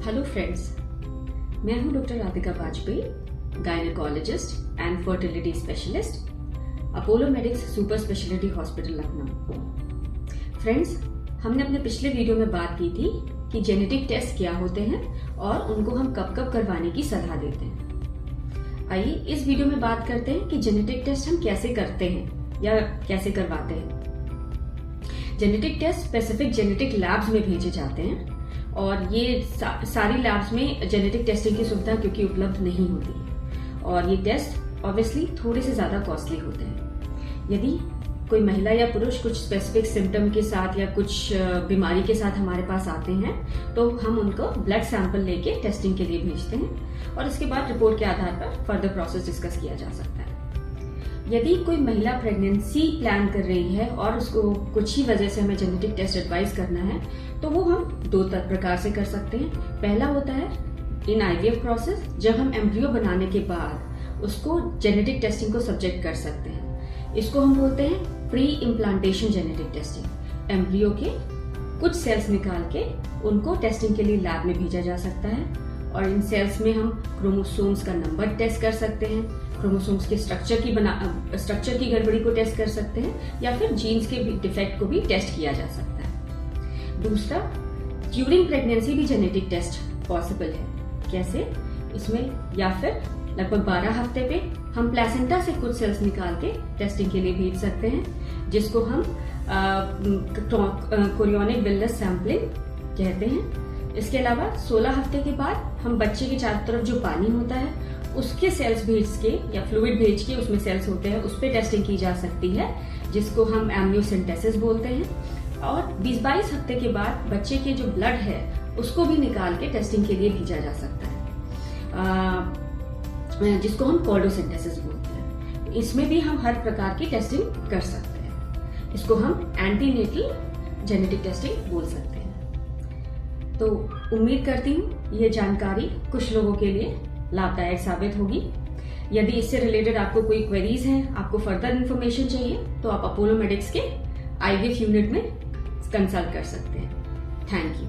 Hello friends, मैं हूं doctor Radhika Vajpayee, gynaecologist and fertility specialist, Apollo medics super speciality hospital Lucknow. Friends, हमने अपने पिछले वीडियो में बात की थी कि जेनेटिक टेस्ट क्या होते हैं और उनको हम कब कब करवाने की सलाह देते हैं। आइए इस वीडियो में बात करते हैं कि जेनेटिक टेस्ट हम कैसे करते हैं या कैसे करवाते हैं। Genetic test specific genetic labs में भेजे जाते हैं और ये सारी लैब्स में जेनेटिक टेस्टिंग की सुविधा क्योंकि उपलब्ध नहीं होती और ये टेस्ट ऑब्वियसली थोड़े से ज्यादा कॉस्टली होते हैं। यदि कोई महिला या पुरुष कुछ स्पेसिफिक सिम्टम के साथ या कुछ बीमारी के साथ हमारे पास आते हैं तो हम उनको ब्लड सैंपल लेके टेस्टिंग के लिए भेजते हैं और इसके बाद रिपोर्ट के आधार पर फर्दर प्रोसेस डिस्कस किया जा सकता है। यदि कोई महिला प्रेगनेंसी प्लान कर रही है और उसको कुछ ही वजह से हमें जेनेटिक टेस्ट एडवाइस करना है तो वो हम दो प्रकार से कर सकते हैं। पहला होता है इन आईवीएफ प्रोसेस, जब हम एम्ब्रियो बनाने के बाद उसको जेनेटिक टेस्टिंग को सब्जेक्ट कर सकते हैं। इसको हम बोलते हैं pre implantation genetic testing. Embryo के कुछ सेल्स निकाल के उनको टेस्टिंग के लिए लैब में भेजा जा सकता है और इन सेल्स में हम क्रोमोसोम्स का नंबर टेस्ट कर सकते हैं, क्रोमोसोम्स के स्ट्रक्चर की गड़बड़ी को टेस्ट कर सकते हैं या फिर जीन्स के डिफेक्ट को भी टेस्ट किया जा सकता है। दूसरा, ड्यूरिंग प्रेगनेंसी भी जेनेटिक टेस्ट पॉसिबल है। कैसे? इसमें या फिर लगभग 12 हफ्ते पे हम प्लेसेंटा से कुछ सेल्स निकाल के टेस्टिंग के लिए भेज सकते हैं, जिसको हम कोरियोनिक विलनेस सैंपलिंग कहते हैं। इसके अलावा 16 हफ्ते के बाद हम बच्चे के चारों तरफ जो पानी होता है उसके सेल्स भेज के या फ्लूइड भेज के, उसमें सेल्स होते हैं, उस पर टेस्टिंग की जा सकती है, जिसको हम एमनियोसेंटेसिस बोलते हैं। और 20-22 हफ्ते के बाद बच्चे के जो ब्लड है उसको भी निकाल के टेस्टिंग के लिए भेजा जा सकता है, जिसको हम कोर्डोसेंटेसिस बोलते हैं। इसमें भी हम हर प्रकार की टेस्टिंग कर सकते हैं। इसको हम एंटीनेटल जेनेटिक टेस्टिंग बोल सकते हैं। तो उम्मीद करती हूँ ये जानकारी कुछ लोगों के लिए लाभदायक साबित होगी। यदि इससे रिलेटेड आपको कोई क्वेरीज हैं, आपको फर्दर इन्फॉर्मेशन चाहिए तो आप अपोलो मेडिक्स के आईवीएफ यूनिट में कंसल्ट कर सकते हैं। Thank you.